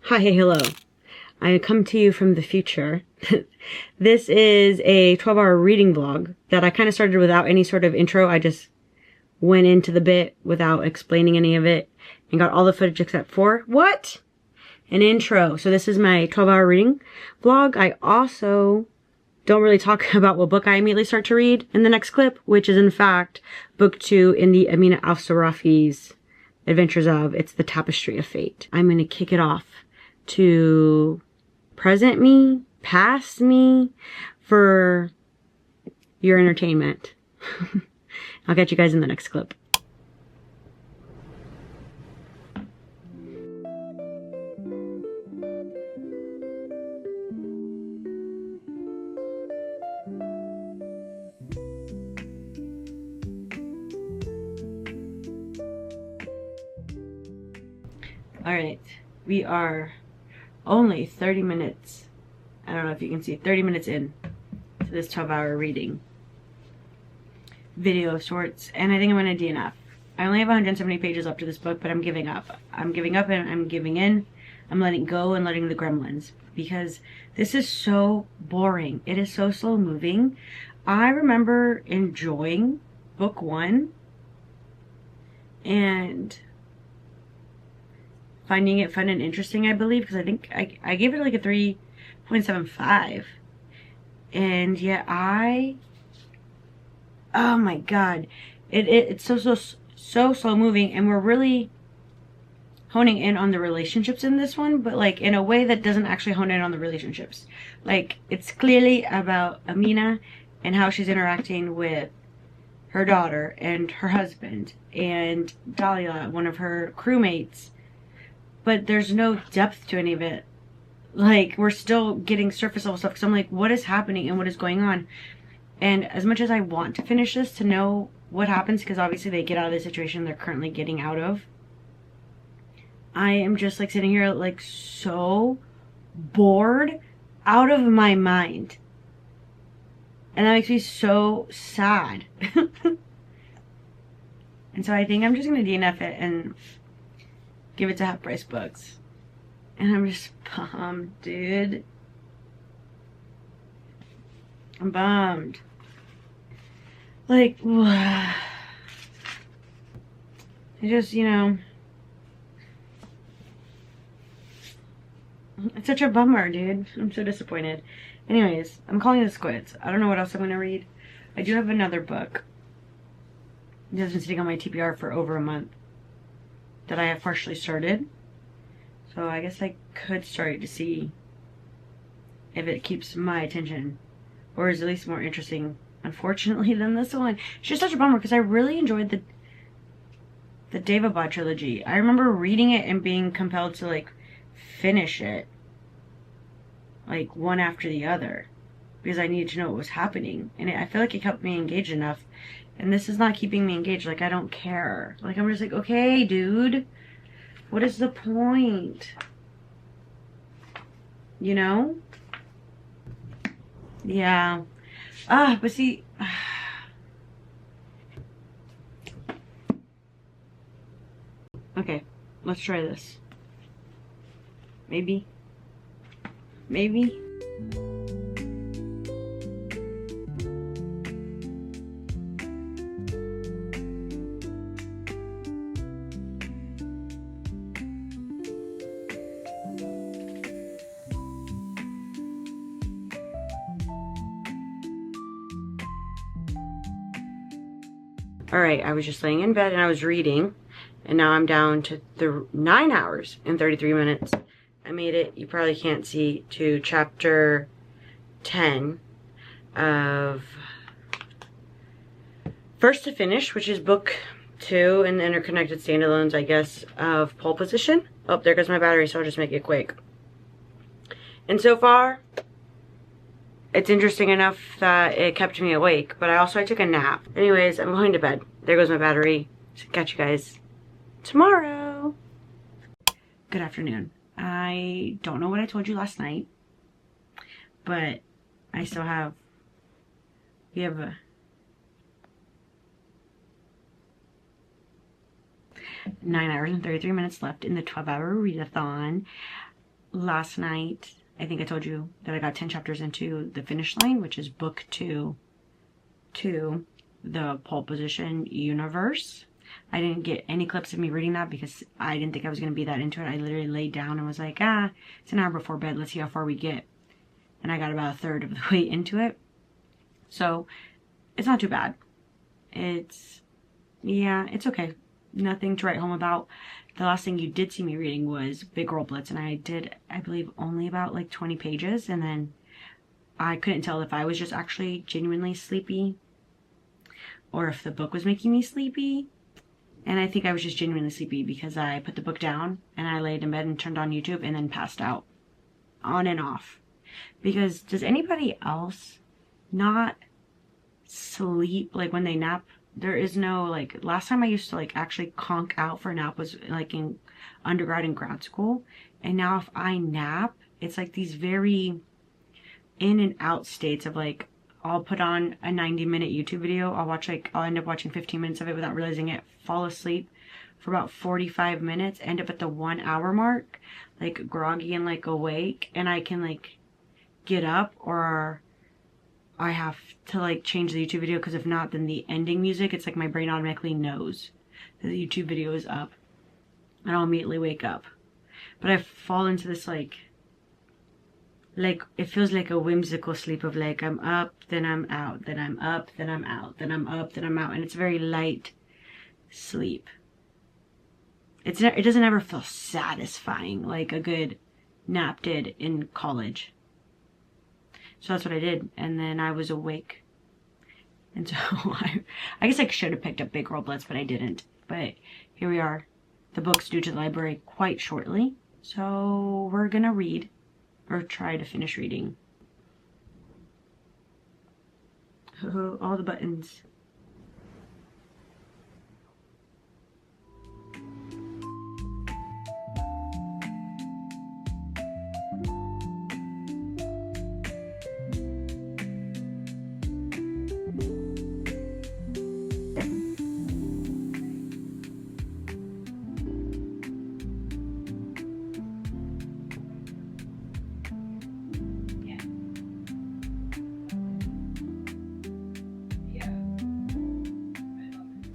Hi, hello. I come to you from the future. This is a 12-hour reading vlog that I kind of started without any sort of intro. I just went into the bit without explaining any of it and got all the footage except for, what? An intro. So this is my 12-hour reading vlog. I also don't really talk about what book I immediately start to read in the next clip, which is in fact book 2 in the Amina Al-Sarafi's Adventures of. It's the Tapestry of Fate. I'm going to kick it off to present me, past me, for your entertainment. I'll catch you guys in the next clip. Alright, we are only 30 minutes, I don't know if you can see, 30 minutes in to this 12-hour reading video of sorts, and I think I'm going to DNF. I only have 170 pages up to this book, but I'm giving up. I'm giving up and I'm giving in. I'm letting go and letting the gremlins, because this is so boring. It is so slow moving. I remember enjoying book 1 and finding it fun and interesting, I believe, because I think I gave it like a 3.75. And yet oh my god, it's so slow moving, and we're really honing in on the relationships in this one, but like in a way that doesn't actually hone in on the relationships. Like, it's clearly about Amina and how she's interacting with her daughter and her husband and Dahlia, one of her crewmates, but there's no depth to any of it. Like, we're still getting surface level stuff, because I'm like, what is happening and what is going on? And as much as I want to finish this to know what happens, because obviously they get out of the situation they're currently getting out of, I am just like sitting here like so bored out of my mind. And that makes me so sad. And so I think I'm just going to DNF it and give it to Half Price Books. And I'm just bummed, dude. I'm bummed. Like, I just, you know, it's such a bummer, dude. I'm so disappointed. Anyways, I'm calling this quits. I don't know what else I'm going to read. I do have another book. It has been sitting on my TBR for over a month that I have partially started. So I guess I could start to see if it keeps my attention, or is at least more interesting, unfortunately, than this one. It's just such a bummer, because I really enjoyed the Devabad trilogy. I remember reading it and being compelled to like finish it, like one after the other, because I needed to know what was happening, and I feel like it kept me engaged enough. And this is not keeping me engaged. Like, I don't care. Like, I'm just like, okay, dude, what is the point? You know? Yeah. But see, okay, let's try this. Maybe. Alright, I was just laying in bed and I was reading, and now I'm down to 9 hours and 33 minutes. I made it, you probably can't see, to chapter 10 of First to Finish, which is book 2 in the interconnected standalones, I guess, of Pole Position. Oh, there goes my battery, so I'll just make it quick. And so far, it's interesting enough that it kept me awake, but I took a nap. Anyways, I'm going to bed. There goes my battery. So catch you guys tomorrow. Good afternoon. I don't know what I told you last night, but I still have, we have 9 hours and 33 minutes left in the 12-hour readathon. last night, I think I told you that I got 10 chapters into the finish line, which is book 2 to the pole position universe. I didn't get any clips of me reading that because I didn't think I was going to be that into it. I literally laid down and was like, it's an hour before bed. Let's see how far we get. And I got about a third of the way into it. So it's not too bad. It's okay. Nothing to write home about. The last thing you did see me reading was Big Girl Blitz, and I did, I believe, only about like 20 pages, and then I couldn't tell if I was just actually genuinely sleepy or if the book was making me sleepy. And I think I was just genuinely sleepy because I put the book down and I laid in bed and turned on YouTube and then passed out on and off. Because does anybody else not sleep like when they nap? There is no, like, last time I used to like actually conk out for a nap was like in undergrad and grad school. And now if I nap, it's like these very in and out states of like, I'll put on a 90-minute YouTube video. I'll end up watching 15 minutes of it without realizing it. Fall asleep for about 45 minutes. End up at the 1 hour mark, like groggy and like awake. And I can like get up, or I have to like change the YouTube video, because if not, then the ending music, it's like my brain automatically knows that the YouTube video is up and I'll immediately wake up. But I fall into this like it feels like a whimsical sleep of like, I'm up, then I'm out, then I'm up, then I'm out, then I'm up, then I'm out. And it's very light sleep. It doesn't ever feel satisfying like a good nap did in college. So that's what I did. And then I was awake. And so I guess I should have picked up Big Girl Blitz, but I didn't. But here we are. The book's due to the library quite shortly. So we're going to read, or try to finish reading. All the buttons.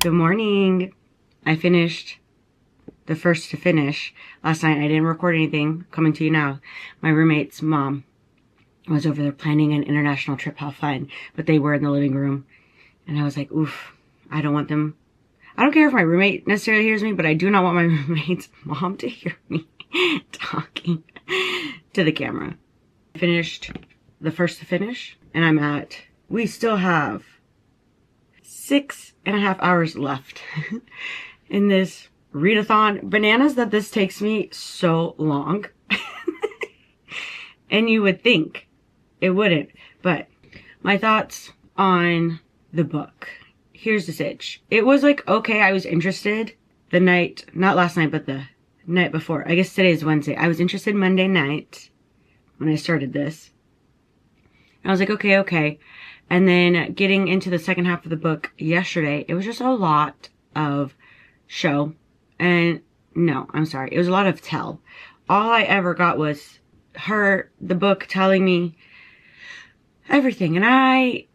Good morning. I finished the first to finish last night. I didn't record anything. Coming to you now. My roommate's mom was over there planning an international trip. How fun. But they were in the living room. And I was like, oof, I don't want them. I don't care if my roommate necessarily hears me, but I do not want my roommate's mom to hear me talking to the camera. I finished the first to finish, and we still have 6.5 hours left in this readathon. Bananas that this takes me so long. And you would think it wouldn't. But my thoughts on the book. Here's the sitch. It was like, okay, I was interested the night, not last night, but the night before. I guess today is Wednesday. I was interested Monday night when I started this. And I was like, okay. And then getting into the second half of the book yesterday, it was just a lot of show. And no, I'm sorry. It was a lot of tell. All I ever got was the book telling me everything. And I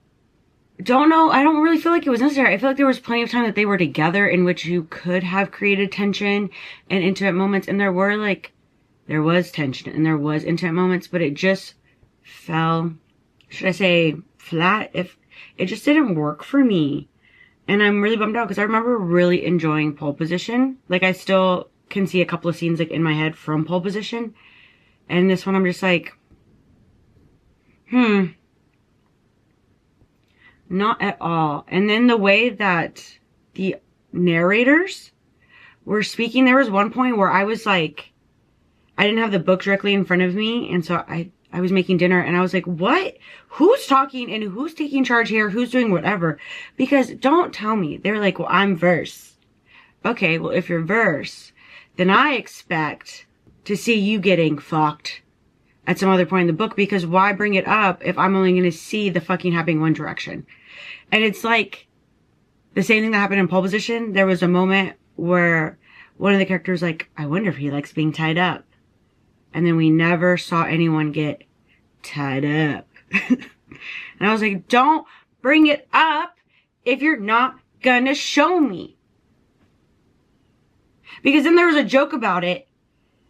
don't know. I don't really feel like it was necessary. I feel like there was plenty of time that they were together in which you could have created tension and intimate moments. And there was tension and there was intimate moments, but it just fell, should I say, flat. If it just didn't work for me. And I'm really bummed out because I remember really enjoying Pole Position. Like, I still can see a couple of scenes like in my head from Pole Position. And this one I'm just like, not at all. And then the way that the narrators were speaking, there was one point where I was like, I didn't have the book directly in front of me, and so I was making dinner and I was like, what? Who's talking and who's taking charge here? Who's doing whatever? Because don't tell me. They're like, well, I'm verse. Okay, well, if you're verse, then I expect to see you getting fucked at some other point in the book, because why bring it up if I'm only going to see the fucking happening one direction? And it's like the same thing that happened in Pole Position. There was a moment where one of the characters like, I wonder if he likes being tied up. And then we never saw anyone get tied up. And I was like, don't bring it up if you're not gonna show me. Because then there was a joke about it,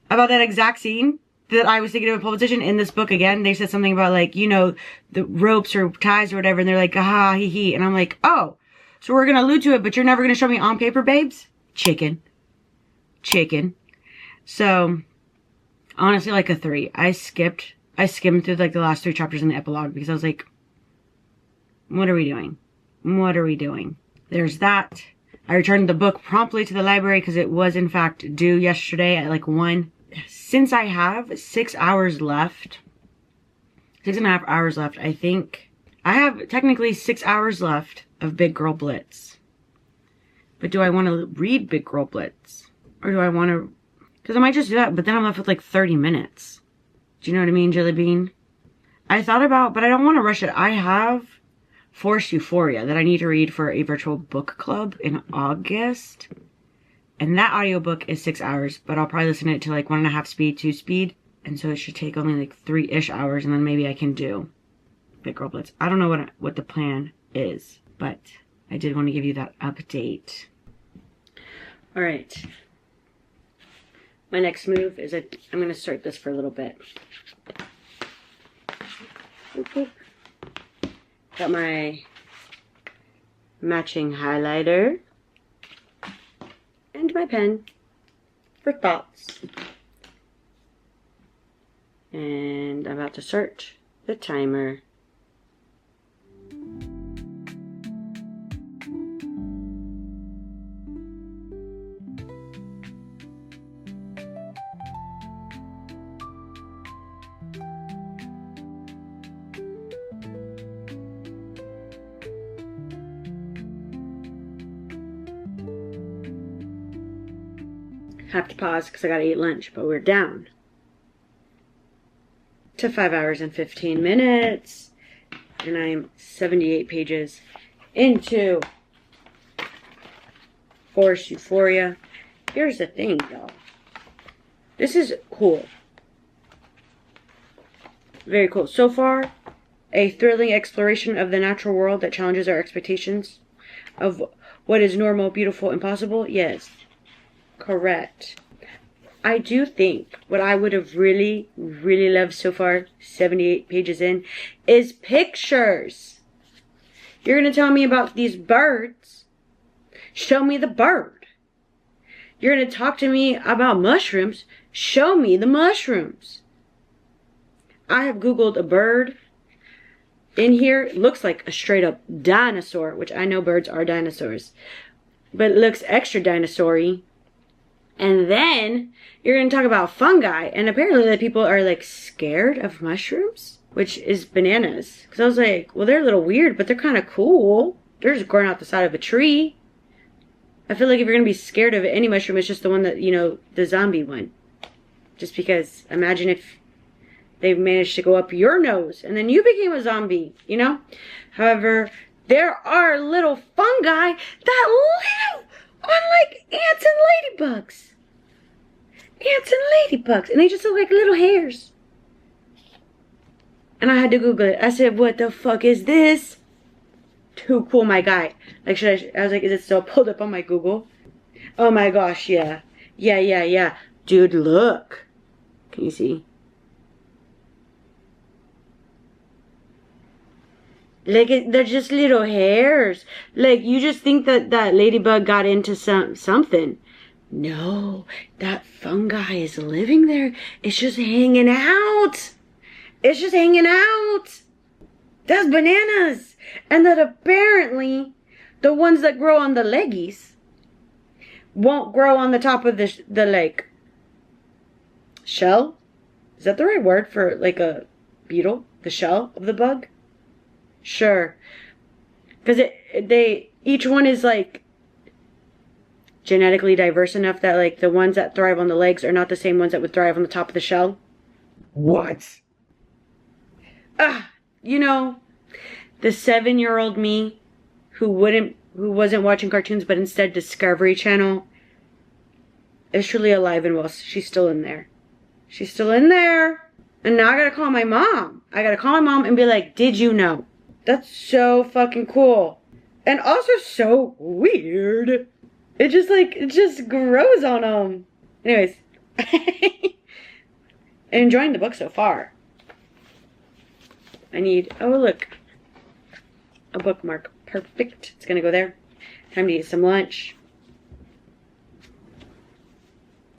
about that exact scene that I was thinking of in Pulp Fiction. In this book again, they said something about like, you know, the ropes or ties or whatever, and they're like, ah, hee hee. And I'm like, oh, so we're gonna allude to it, but you're never gonna show me on paper, babes? Chicken. So, honestly, like a 3. I skimmed through like the last 3 chapters in the epilogue because I was like, what are we doing? What are we doing? There's that. I returned the book promptly to the library because it was in fact due yesterday at like 1. Since I have 6 hours left, 6.5 hours left, I think I have technically 6 hours left of Big Girl Blitz. But do I want to read Big Girl Blitz? Or do I want to, because I might just do that, but then I'm left with like 30 minutes. Do you know what I mean, Jelly Bean? I thought about, but I don't want to rush it. I have Forced Euphoria that I need to read for a virtual book club in August. And that audiobook is 6 hours, but I'll probably listen to it to like 1.5 speed, 2 speed. And so it should take only like 3-ish hours, and then maybe I can do Big Girl Blitz. I don't know what the plan is, but I did want to give you that update. All right. My next move is I'm going to start this for a little bit. Okay. Got my matching highlighter and my pen for thoughts. And I'm about to start the timer. Have to pause because I gotta eat lunch, but we're down to 5 hours and 15 minutes, and I'm 78 pages into Forced Euphoria. Here's the thing, y'all. This is cool. Very cool. So far, a thrilling exploration of the natural world that challenges our expectations of what is normal, beautiful, and possible. Yes. Correct. I do think what I would have really, really loved so far, 78 pages in, is pictures. You're going to tell me about these birds. Show me the bird. You're going to talk to me about mushrooms. Show me the mushrooms. I have Googled a bird. In here, it looks like a straight up dinosaur, which I know birds are dinosaurs, but it looks extra dinosaur-y. And then you're going to talk about fungi. And apparently that people are like scared of mushrooms, which is bananas. Because I was like, well, they're a little weird, but they're kind of cool. They're just growing out the side of a tree. I feel like if you're going to be scared of any mushroom, it's just the one that, you know, the zombie one. Just because imagine if they managed to go up your nose and then you became a zombie, you know? However, there are little fungi that live on like ants and ladybugs. Ants and ladybugs. And they just look like little hairs. And I had to Google it. I said, what the fuck is this? Too cool, my guy. Like, I was like, is it still pulled up on my Google? Oh my gosh, yeah. Yeah. Dude, look. Can you see? Like, they're just little hairs. Like, you just think that that ladybug got into something. No, that fungi is living there. It's just hanging out. It's just hanging out. That's bananas. And that apparently the ones that grow on the leggies won't grow on the top of the like shell. Is that the right word for like a beetle? The shell of the bug? Sure. Because each one is like genetically diverse enough that like the ones that thrive on the legs are not the same ones that would thrive on the top of the shell. What? You know, the 7-year-old me who wasn't watching cartoons but instead Discovery Channel is truly alive and well. She's still in there. She's still in there. And now I gotta call my mom. I gotta call my mom and be like, did you know? That's so fucking cool. And also so weird. It just grows on them. Anyways. Enjoying the book so far. I need, oh look, a bookmark. Perfect. It's gonna go there. Time to eat some lunch.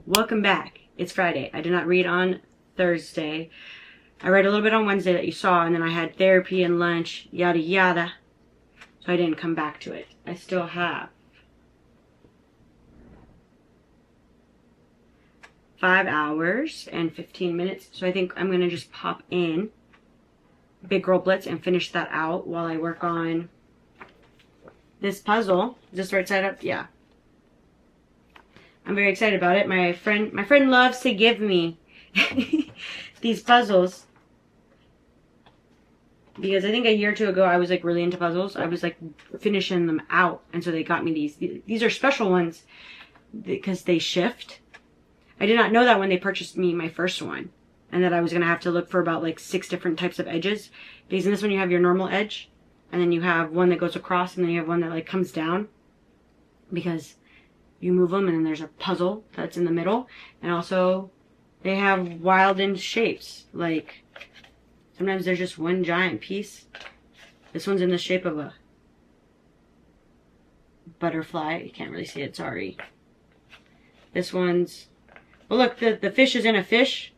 Welcome back. It's Friday. I did not read on Thursday. I read a little bit on Wednesday that you saw, and then I had therapy and lunch, yada yada. So I didn't come back to it. I still have 5 hours and 15 minutes. So I think I'm going to just pop in Big Girl Blitz and finish that out while I work on this puzzle. Is this right side up? Yeah. I'm very excited about it. My friend loves to give me these puzzles. Because I think a year or two ago I was like really into puzzles. I was like finishing them out. And so they got me these. These are special ones because they shift. I did not know that when they purchased me my first one. And that I was going to have to look for about like 6 different types of edges. Because in this one you have your normal edge. And then you have one that goes across. And then you have one that like comes down. Because you move them and then there's a puzzle that's in the middle. And also they have wild in shapes. Like sometimes there's just one giant piece. This one's in the shape of a butterfly. You can't really see it, sorry. This one's, well look, the fish is in a fish.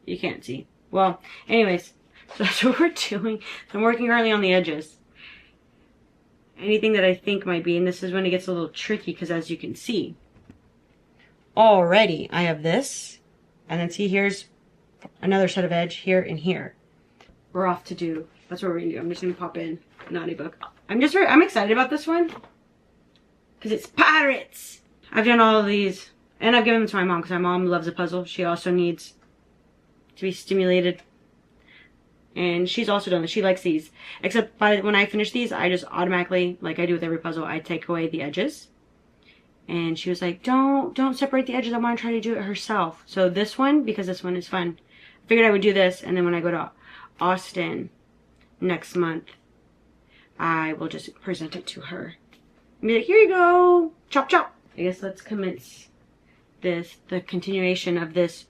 You can't see. Well, anyways, so that's what we're doing. So I'm working currently on the edges. Anything that I think might be, and this is when it gets a little tricky because as you can see, already I have this, and then see here's another set of edge here and here. We're off to do, that's what we're gonna do. I'm just gonna pop in Naughty Book. I'm excited about this one because it's pirates. I've done all of these and I've given them to my mom because my mom loves a puzzle. She also needs to be stimulated. And she's also done this. She likes these. Except when I finish these, I just automatically, like I do with every puzzle, I take away the edges. And she was like, don't separate the edges. I want to try to do it herself. So this one, because this one is fun, I figured I would do this. And then when I go to Austin next month, I will just present it to her. And be like, here you go. Chop, chop. I guess let's commence the continuation of this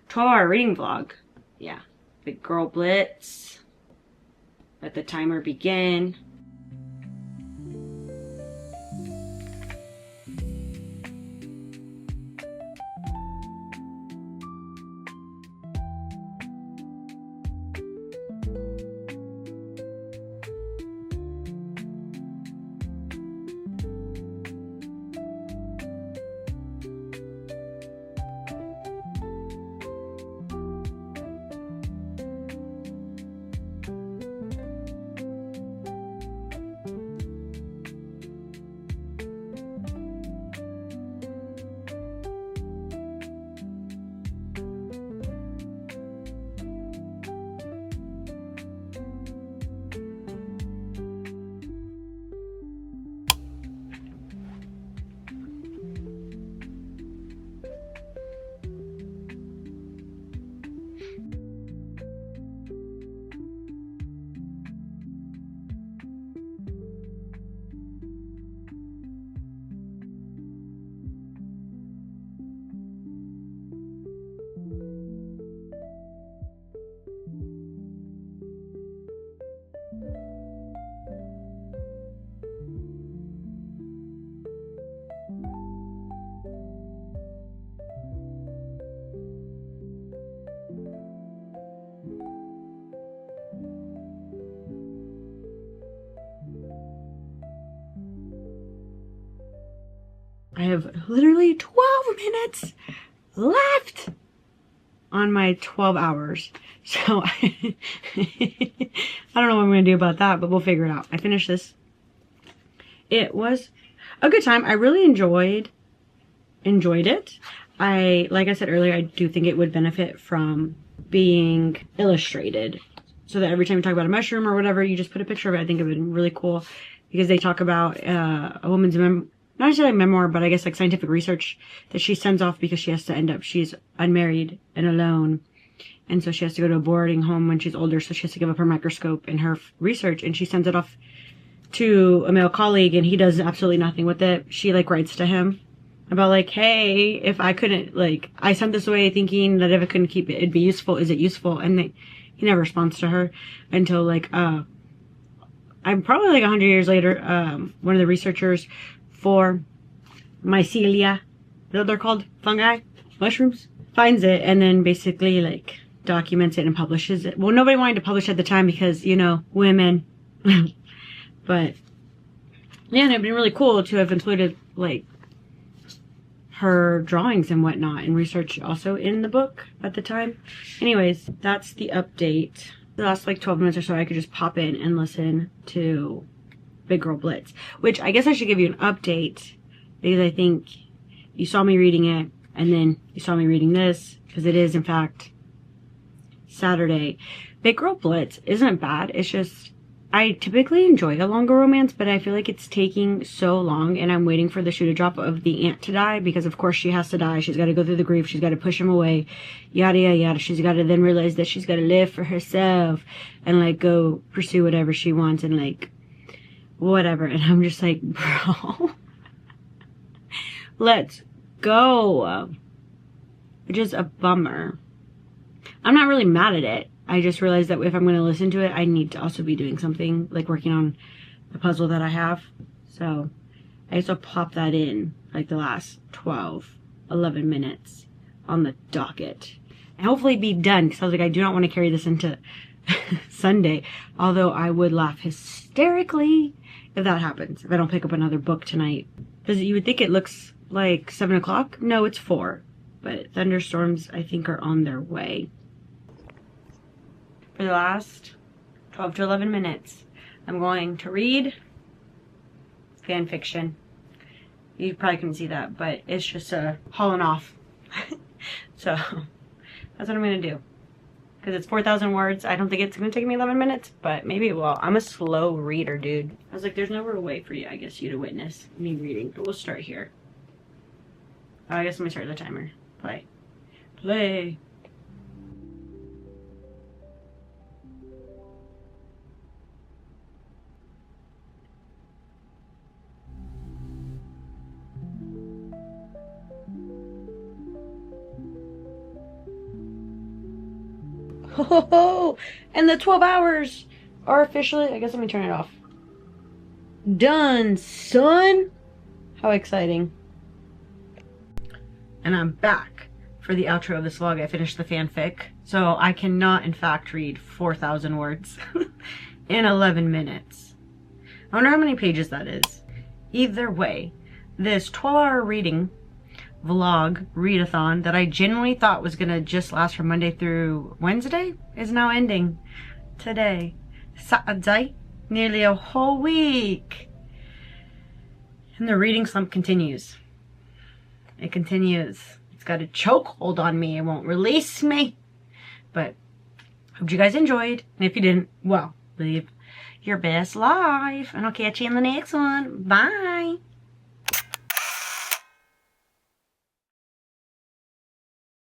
12-hour reading vlog. Yeah. Big Girl Blitz. Let the timer begin. I have literally 12 minutes left on my 12 hours. So I don't know what I'm going to do about that, but we'll figure it out. I finished this. It was a good time. I really enjoyed it. Like I said earlier, I do think it would benefit from being illustrated. So that every time you talk about a mushroom or whatever, you just put a picture of it. I think it would be really cool because they talk about a woman's not necessarily a memoir, but I guess like scientific research that she sends off because she has to end up, she's unmarried and alone. And so she has to go to a boarding home when she's older. So she has to give up her microscope and her research, and she sends it off to a male colleague, and he does absolutely nothing with it. She like writes to him about like, hey, if I couldn't, like, I sent this away thinking that if I couldn't keep it, it'd be useful. Is it useful? And he never responds to her until like, I'm probably like 100 years later, one of the researchers for mycelia, what they're called, fungi, mushrooms, finds it and then basically like documents it and publishes it. Well, nobody wanted to publish at the time because, you know, women. But yeah, and it'd been really cool to have included like her drawings and whatnot and research also in the book at the time. Anyways, that's the update. The last like 12 minutes or so I could just pop in and listen to Big Girl Blitz, which I guess I should give you an update because I think you saw me reading it and then you saw me reading this because it is in fact Saturday. Big Girl Blitz isn't bad. It's just I typically enjoy a longer romance, but I feel like it's taking so long and I'm waiting for the shoe to drop of the aunt to die because of course she has to die. She's got to go through the grief. She's got to push him away. Yada, yada, yada. She's got to then realize that she's got to live for herself and like go pursue whatever she wants and like whatever. And I'm just like, bro, let's go. Which is a bummer. I'm not really mad at it. I just realized that if I'm going to listen to it, I need to also be doing something, like working on the puzzle that I have. So I just will pop that in, like the last 11 minutes on the docket. And hopefully be done, because I was like, I do not want to carry this into Sunday. Although I would laugh hysterically if that happens, if I don't pick up another book tonight. Because you would think it looks like 7 o'clock. No, it's 4. But thunderstorms, I think, are on their way. For the last 12 to 11 minutes, I'm going to read fan fiction. You probably couldn't see that, but it's just hauling off. So that's what I'm going to do. Because it's 4,000 words. I don't think it's going to take me 11 minutes, but maybe it will. I'm a slow reader, dude. I was like, there's no real way for you, I guess, you to witness me reading. But we'll start here. Oh, I guess let me start the timer. Play. Play. Oh, and the 12 hours are officially, I guess let me turn it off. Done, son. How exciting. And I'm back for the outro of this vlog. I finished the fanfic. So I cannot, in fact, read 4,000 words in 11 minutes. I wonder how many pages that is. Either way, this 12-hour reading vlog readathon that I genuinely thought was gonna just last from Monday through Wednesday is now ending today. Saturday, nearly a whole week. And the reading slump continues. It continues. It's got a chokehold on me. It won't release me. But hope you guys enjoyed. And if you didn't, well, live your best life. And I'll catch you in the next one. Bye.